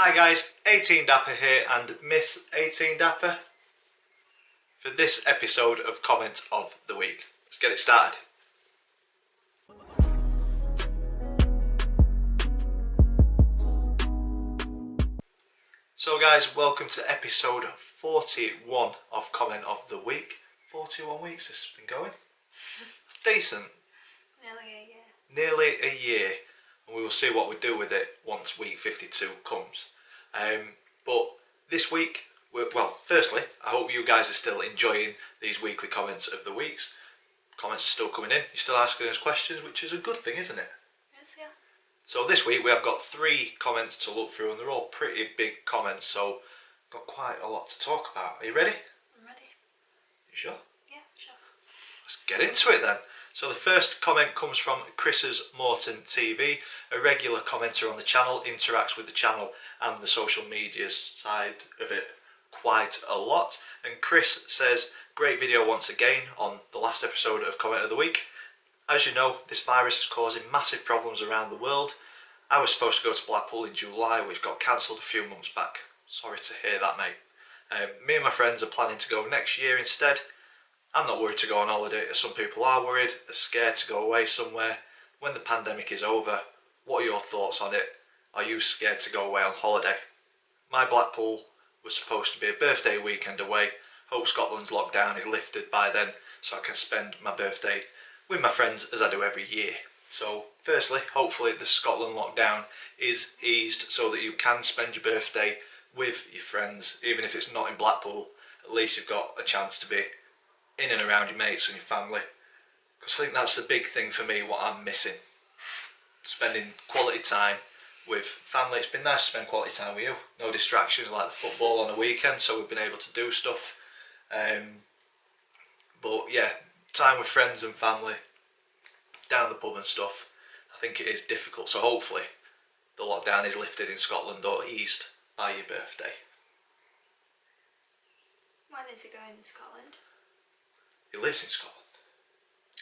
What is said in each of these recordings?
Hi guys, 18 Dapper here and Miss 18 Dapper for this episode of Comment of the Week. Let's get it started. So guys, welcome to episode 41 of Comment of the Week. 41 weeks this has been going. Decent. Nearly a year. And we will see what we do with it once week 52 comes. But this week, firstly, I hope you guys are still enjoying these weekly comments of the weeks. Comments are still coming in. You're still asking us questions, which is a good thing, isn't it? Yes, yeah. So this week we have got 3 comments to look through, and they're all pretty big comments, so got quite a lot to talk about. Are you ready? I'm ready. You sure? Yeah, sure. Let's get into it then. So the first comment comes from Chris's Morton TV, a regular commenter on the channel, interacts with the channel and the social media side of it quite a lot. And Chris says, great video once again on the last episode of Comment of the Week. As you know, this virus is causing massive problems around the world. I was supposed to go to Blackpool in July, which got cancelled a few months back. Sorry to hear that, mate. Me and my friends are planning to go next year instead. I'm not worried to go on holiday, as some people are worried. They're scared to go away somewhere. When the pandemic is over, what are your thoughts on it? Are you scared to go away on holiday? My Blackpool was supposed to be a birthday weekend away. Hope Scotland's lockdown is lifted by then, so I can spend my birthday with my friends as I do every year. So firstly, hopefully the Scotland lockdown is eased so that you can spend your birthday with your friends. Even if it's not in Blackpool, at least you've got a chance to be in and around your mates and your family. Because I think that's the big thing for me, what I'm missing. Spending quality time with family. It's been nice to spend quality time with you. No distractions like the football on a weekend, so we've been able to do stuff. But yeah, time with friends and family, down the pub and stuff, I think it is difficult. So hopefully the lockdown is lifted in Scotland or eased by your birthday. When is it going to Scotland? He lives in Scotland.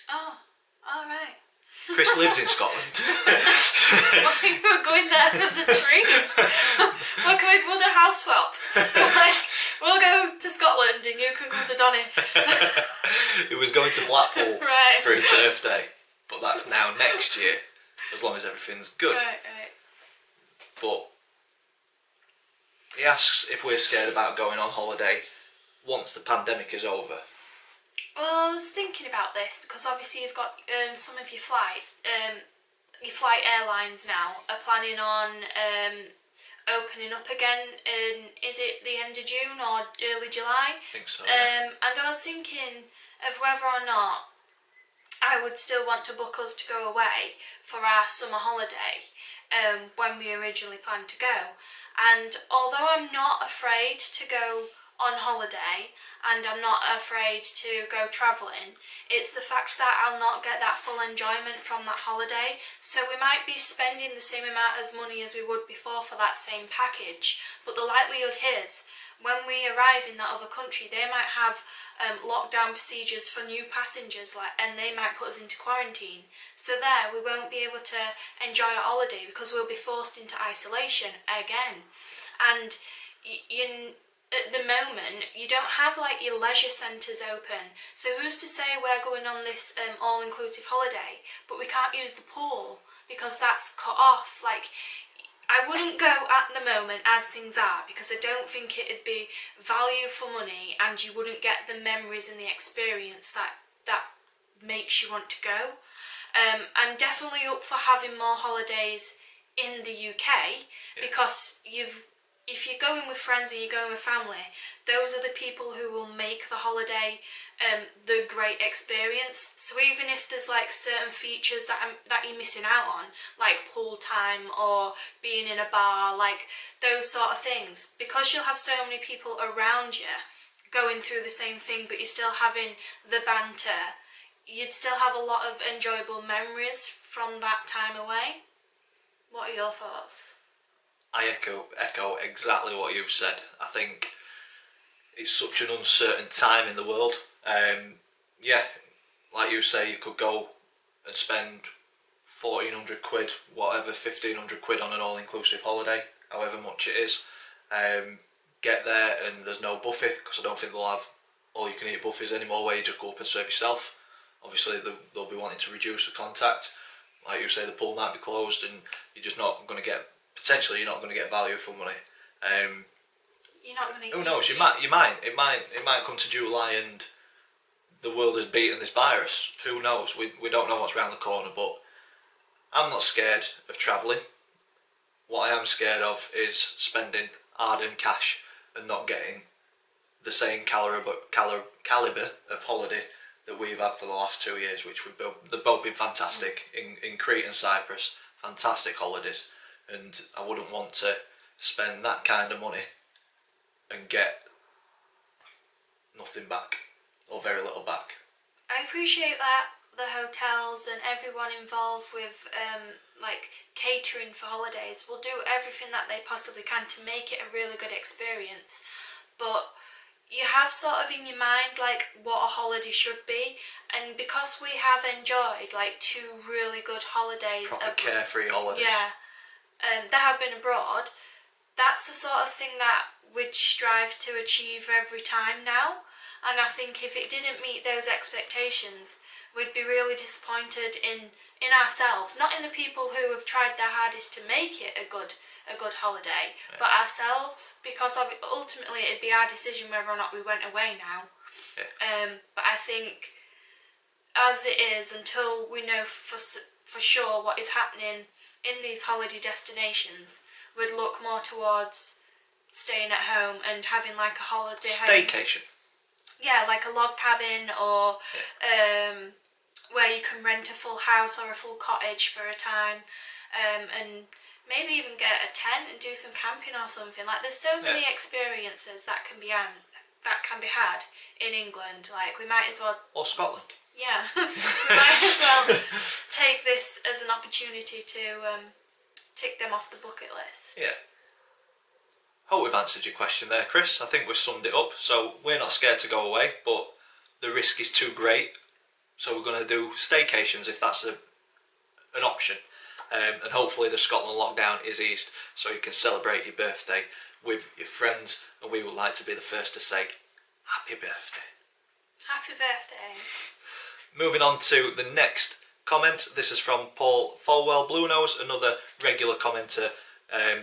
Oh, alright. Chris lives in Scotland. Well, you were going there as a treat. We'll do a house swap. We'll go to Scotland and you can come to Donnie. He was going to Blackpool Right. for his birthday, but that's now next year, as long as everything's good. Right. But he asks if we're scared about going on holiday once the pandemic is over. Well, I was thinking about this because obviously you've got some of your flight airlines now are planning on opening up again in, is it the end of June or early July? I think so, yeah. And I was thinking of whether or not I would still want to book us to go away for our summer holiday when we originally planned to go. And although I'm not afraid to go on holiday and I'm not afraid to go travelling, it's the fact that I'll not get that full enjoyment from that holiday. So we might be spending the same amount as money as we would before for that same package, but the likelihood is when we arrive in that other country they might have lockdown procedures for new passengers, and they might put us into quarantine. So there we won't be able to enjoy our holiday because we'll be forced into isolation again. And at the moment, you don't have like your leisure centres open. So who's to say we're going on this all-inclusive holiday, but we can't use the pool because that's cut off? Like, I wouldn't go at the moment as things are because I don't think it'd be value for money and you wouldn't get the memories and the experience that makes you want to go. I'm definitely up for having more holidays in the UK because if you're going with friends and you're going with family, those are the people who will make the holiday the great experience. So even if there's like certain features that you're missing out on, like pool time or being in a bar, like those sort of things, because you'll have so many people around you going through the same thing, but you're still having the banter, you'd still have a lot of enjoyable memories from that time away. What are your thoughts? I echo exactly what you've said. I think it's such an uncertain time in the world. Yeah, like you say, you could go and spend 1,400 quid, whatever, 1,500 quid on an all-inclusive holiday, however much it is. Get there and there's no buffet, because I don't think they'll have all you can eat buffets anymore where you just go up and serve yourself. Obviously they'll be wanting to reduce the contact. Like you say, the pool might be closed and you're just not going to get, potentially you're not going to get value for money. You're not going to. Who knows? It might come to July and the world has beaten this virus. Who knows? We don't know what's around the corner, but I'm not scared of travelling. What I am scared of is spending hard-earned cash and not getting the same calibre of holiday that we've had for the last 2 years, which they've both been fantastic in Crete and Cyprus, fantastic holidays, and I wouldn't want to spend that kind of money and get nothing back, or very little back. I appreciate that the hotels and everyone involved with like catering for holidays will do everything that they possibly can to make it a really good experience, but you have sort of in your mind like what a holiday should be, and because we have enjoyed like 2 really good holidays, Proper carefree holidays. Yeah, that have been abroad, that's the sort of thing that we'd strive to achieve every time now. And I think if it didn't meet those expectations, we'd be really disappointed in ourselves, not in the people who have tried their hardest to make it a good holiday, but ourselves, because ultimately it'd be our decision whether or not we went away now. But I think as it is, until we know for sure what is happening in these holiday destinations, we'd look more towards staying at home and having like a holiday staycation. Yeah, like a log cabin, or where you can rent a full house or a full cottage for a time, and maybe even get a tent and do some camping or something. Like, there's so many experiences that can be had in England. Like, we might as well, or Scotland. Yeah, we might as well take this as an opportunity to tick them off the bucket list. Yeah. Hope we've answered your question there, Chris. I think we've summed it up. So we're not scared to go away, but the risk is too great. So we're going to do staycations if that's an option. And hopefully the Scotland lockdown is eased so you can celebrate your birthday with your friends, and we would like to be the first to say happy birthday. Happy birthday. Moving on to the next comment. This is from Paul Folwell Bluenose, another regular commenter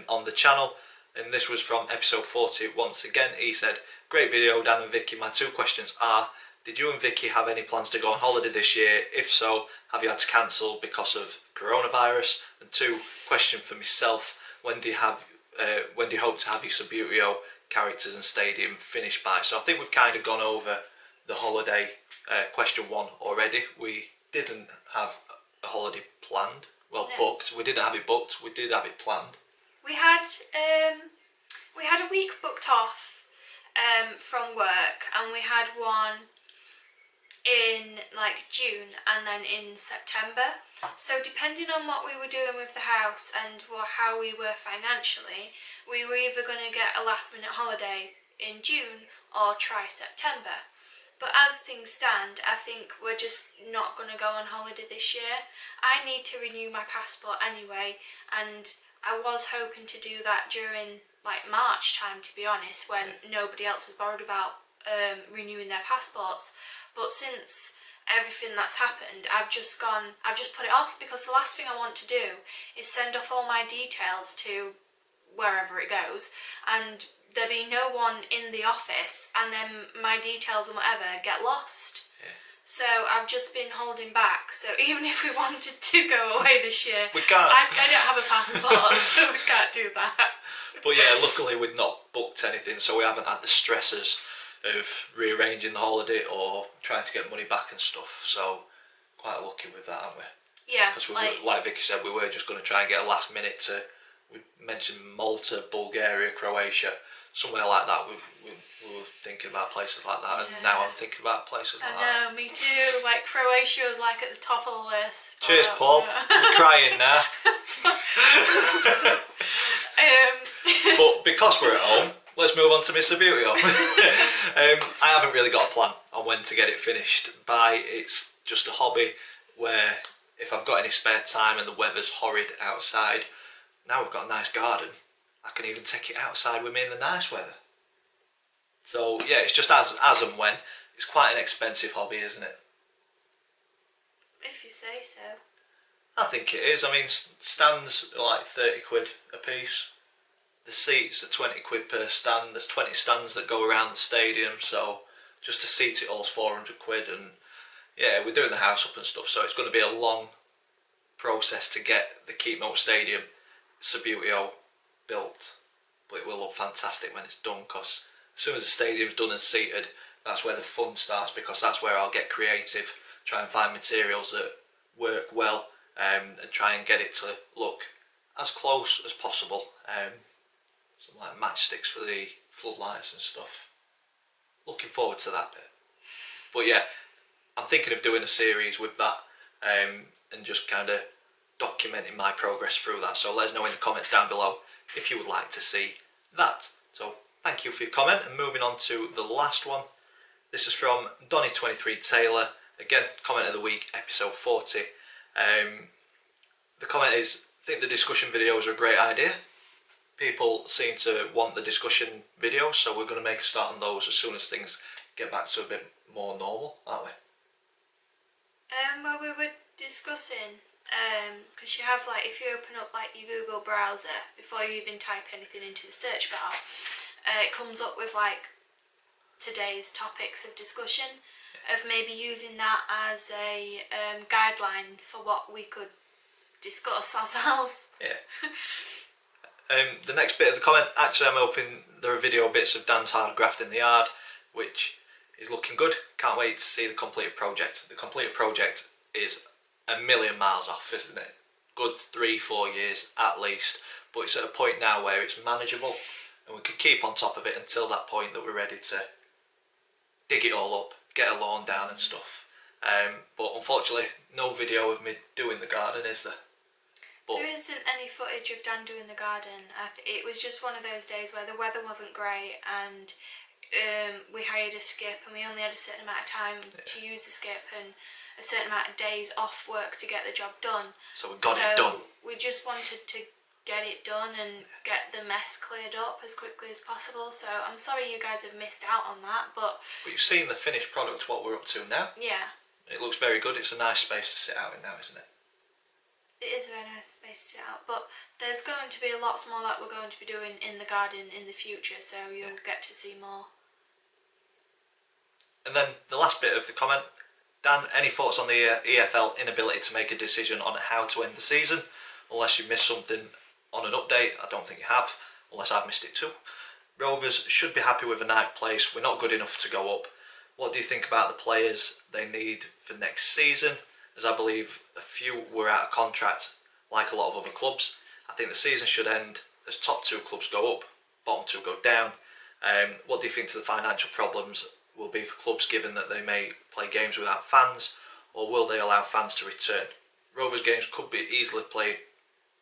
on the channel, and this was from episode 40 once again. He said, great video Dan and Vicky, my 2 questions are, did you and Vicky have any plans to go on holiday this year? If so, have you had to cancel because of coronavirus? And 2, question for myself, when do you hope to have your Subbuteo characters and stadium finished by? So I think we've kind of gone over the holiday question 1 already. We didn't have a holiday planned, booked. We didn't have it booked, we did have it planned. We had a week booked off from work, and we had one in like June and then in September. So depending on what we were doing with the house and how we were financially, we were either going to get a last minute holiday in June or try September. But as things stand, I think we're just not going to go on holiday this year. I need to renew my passport anyway, and I was hoping to do that during like March time, to be honest, when nobody else has bothered about renewing their passports. But since everything that's happened, I've just put it off, because the last thing I want to do is send off all my details to wherever it goes, and there be no one in the office, and then my details and whatever get lost. So I've just been holding back. So even if we wanted to go away this year, we can't. I don't have a passport, so we can't do that. But yeah, luckily we've not booked anything, so we haven't had the stresses of rearranging the holiday or trying to get money back and stuff. So quite lucky with that, aren't we? Yeah. Because like Vicky said, we were just going to try and get a last minute to. We mentioned Malta, Bulgaria, Croatia, somewhere like that. We were thinking about places like that, and now I'm thinking about places like that. I know, me too. Like Croatia was like at the top of the list. Cheers, Paul. I'm crying now. But because we're at home, let's move on to my Subbuteo. I haven't really got a plan on when to get it finished by. It's just a hobby where if I've got any spare time and the weather's horrid outside, now we've got a nice garden. I can even take it outside with me in the nice weather. So yeah, it's just as and when. It's quite an expensive hobby, isn't it? If you say so. I think it is. I mean, stands are like 30 quid a piece. The seats are 20 quid per stand. There's 20 stands that go around the stadium, so just to seat it all is 400 quid. And yeah, we're doing the house up and stuff, so it's going to be a long process to get the Keepmoat Stadium Subbuteo built. But it will look fantastic when it's done, because as soon as the stadium's done and seated, that's where the fun starts, because that's where I'll get creative, try and find materials that work well, and try and get it to look as close as possible. Some like matchsticks for the floodlights and stuff. Looking forward to that bit. But yeah, I'm thinking of doing a series with that, and just kind of documenting my progress through that. So let us know in the comments down below if you would like to see that. So thank you for your comment, and moving on to the last one. This is from Donnie Taylor. Again, comment of the week, episode 40. The comment is, I think the discussion videos are a great idea. People seem to want the discussion videos, so we're going to make a start on those as soon as things get back to a bit more normal, aren't we? Well, we were discussing, because you have, like, if you open up like your Google browser before you even type anything into the search bar, it comes up with like today's topics of discussion, of maybe using that as a guideline for what we could discuss ourselves. Yeah. The next bit of the comment, actually I'm hoping there are video bits of Dan's hard graft in the yard, which is looking good. Can't wait to see the completed project. The completed project is a million miles off, isn't it? Good 3-4 years at least, but it's at a point now where it's manageable, and we can keep on top of it until that point that we're ready to dig it all up, get a lawn down and stuff. But unfortunately, no video of me doing the garden, is there? But there isn't any footage of Dan doing the garden. It was just one of those days where the weather wasn't great, and we hired a skip, and we only had a certain amount of time to use the skip and a certain amount of days off work to get the job done. So we got it done. We just wanted to get it done and get the mess cleared up as quickly as possible. So I'm sorry you guys have missed out on that, but you've seen the finished product, what we're up to now. Yeah. It looks very good. It's a nice space to sit out in now, isn't it? It is a very nice space to sit out, but there's going to be lots more that we're going to be doing in the garden in the future, so you'll get to see more. And then the last bit of the comment, Dan, any thoughts on the EFL inability to make a decision on how to end the season? Unless you missed something on an update, I don't think you have, unless I've missed it too. Rovers should be happy with a ninth place. We're not good enough to go up. What do you think about the players they need for next season? As I believe a few were out of contract, like a lot of other clubs. I think the season should end as top 2 clubs go up, bottom 2 go down. What do you think to the financial problems will be for clubs, given that they may play games without fans, or will they allow fans to return? Rovers games could be easily played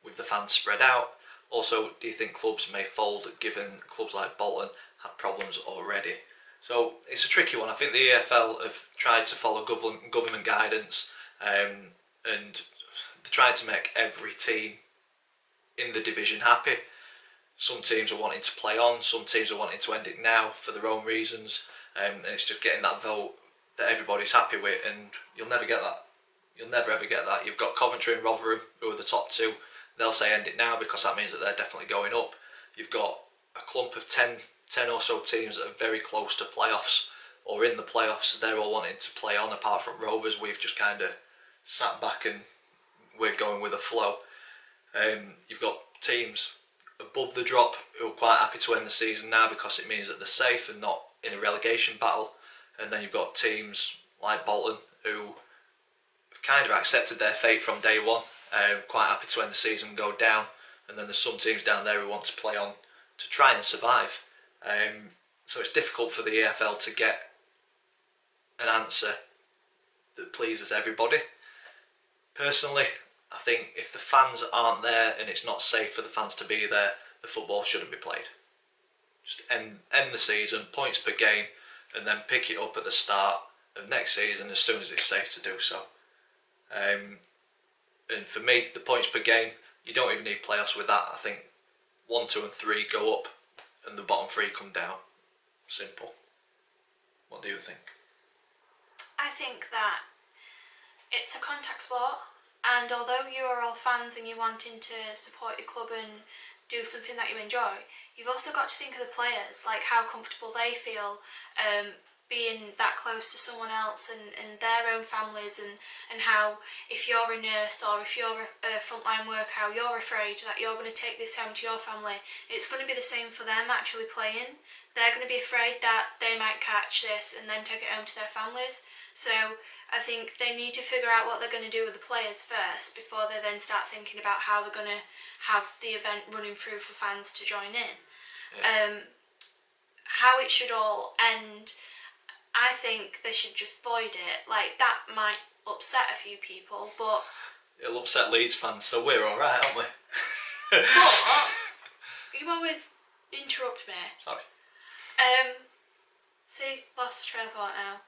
with the fans spread out. Also, do you think clubs may fold, given clubs like Bolton had problems already? So it's a tricky one. I think the EFL have tried to follow government guidance, and they're trying to make every team in the division happy. Some teams are wanting to play on, some teams are wanting to end it now for their own reasons, and it's just getting that vote that everybody's happy with, and you'll never get that. You'll never ever get that. You've got Coventry and Rotherham, who are the top 2. They'll say end it now because that means that they're definitely going up. You've got a clump of 10 or so teams that are very close to playoffs or in the playoffs. They're all wanting to play on, apart from Rovers. We've just kind of sat back and we're going with the flow. You've got teams above the drop who are quite happy to end the season now because it means that they're safe and not in a relegation battle. And then you've got teams like Bolton who have kind of accepted their fate from day one, quite happy to end the season and go down. And then there's some teams down there who want to play on to try and survive. So it's difficult for the EFL to get an answer that pleases everybody. Personally, I think if the fans aren't there and it's not safe for the fans to be there, the football shouldn't be played. Just end the season, points per game, and then pick it up at the start of next season as soon as it's safe to do so. And for me, the points per game, you don't even need playoffs with that. I think 1, 2 and 3 go up and the bottom 3 come down. Simple. What do you think? I think that it's a contact sport, and although you are all fans and you're wanting to support your club and do something that you enjoy, you've also got to think of the players, like how comfortable they feel being that close to someone else and their own families, and how if you're a nurse or if you're a frontline worker, how you're afraid that you're going to take this home to your family. It's going to be the same for them actually playing. They're going to be afraid that they might catch this and then take it home to their families. So I think they need to figure out what they're going to do with the players first before they then start thinking about how they're going to have the event running through for fans to join in. Yeah. How it should all end, I think they should just void it. Like, that might upset a few people, but... It'll upset Leeds fans, so we're alright, aren't we? But you always interrupt me. Sorry. See, lost my train of thought now.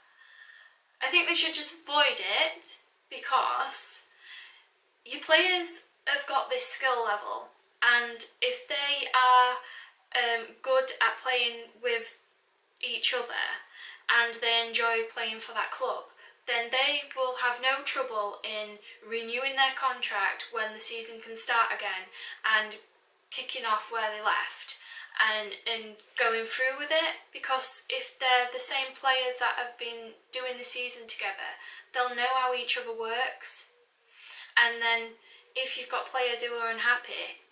I think they should just void it because your players have got this skill level, and if they are good at playing with each other and they enjoy playing for that club, then they will have no trouble in renewing their contract when the season can start again and kicking off where they left and going through with it, because if they're the same players that have been doing the season together, they'll know how each other works. And then if you've got players who are unhappy,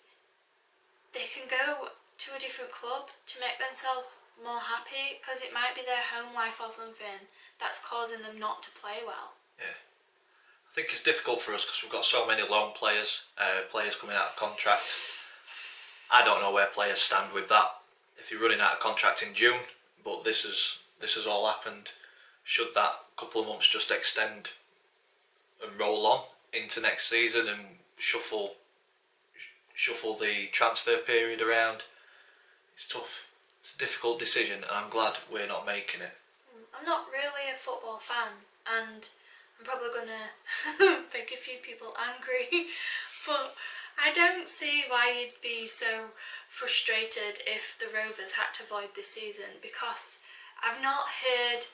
they can go to a different club to make themselves more happy, because it might be their home life or something that's causing them not to play well. Yeah, I think it's difficult for us because we've got so many loan players, players coming out of contract. I don't know where players stand with that. If you're running out of contract in June, but this has all happened, should that couple of months just extend and roll on into next season and shuffle the transfer period around? It's tough. It's a difficult decision, and I'm glad we're not making it. I'm not really a football fan, and I'm probably gonna make a few people angry, but I don't see why you'd be so frustrated if the Rovers had to void this season, because I've not heard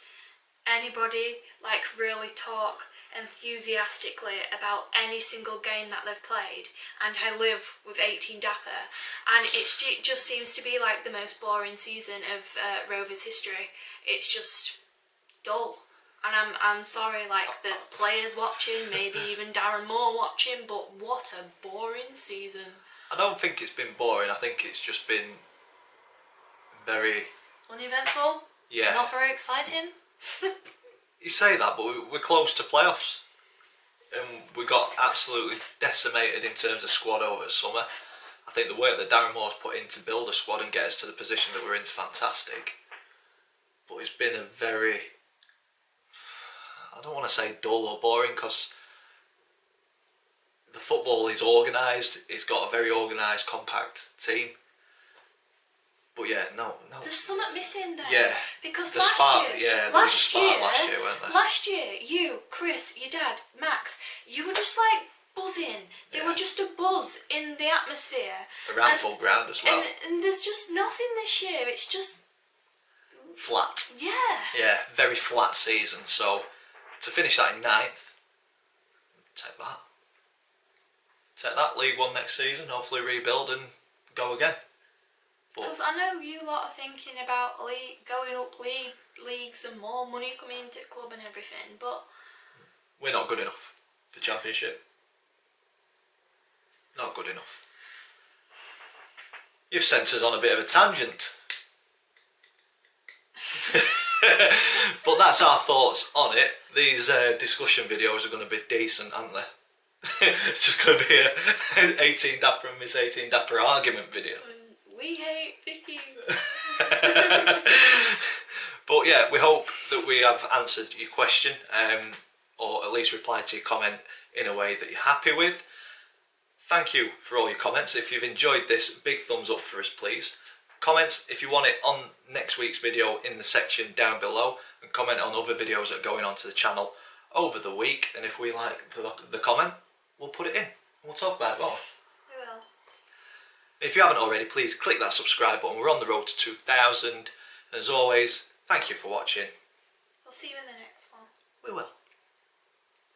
anybody like really talk enthusiastically about any single game that they've played, and I live with 18 Dapper, and it just seems to be like the most boring season of Rovers history. It's just dull. And I'm sorry, like, there's players watching, maybe even Darren Moore watching, but what a boring season. I don't think it's been boring. I think it's just been very... uneventful? Yeah. Not very exciting? You say that, but we're close to playoffs. And we got absolutely decimated in terms of squad over the summer. I think the work that Darren Moore's put in to build a squad and get us to the position that we're in is fantastic. But it's been a very... I don't want to say dull or boring, because the football is organised. It's got a very organised, compact team. But yeah, no. There's something missing there. Yeah. Because the last spark, year, yeah, there was a spark last year, weren't there? Last year, you, Chris, your dad, Max, you were just like buzzing. There were just a buzz in the atmosphere. Around full ground as well. And there's just nothing this year. It's just flat. Yeah. Yeah, very flat season. So to finish that in 9th, take that. Take that, League One next season, hopefully rebuild and go again. Because I know you lot are thinking about going up leagues and more money coming into the club and everything, but... we're not good enough for Championship. Not good enough. You've sent us on a bit of a tangent. But that's our thoughts on it. These discussion videos are going to be decent, aren't they? It's just going to be a 18 Dapper and Miss 18 Dapper argument video. We hate Vicky. But yeah, we hope that we have answered your question, or at least replied to your comment in a way that you're happy with. Thank you for all your comments. If you've enjoyed this, big thumbs up for us, please. Comments if you want it on next week's video in the section down below, and comment on other videos that are going onto the channel over the week. And if we like the comment, we'll put it in and we'll talk about it more. We will. If you haven't already, please click that subscribe button. We're on the road to 2,000. As always, thank you for watching. We'll see you in the next one. We will.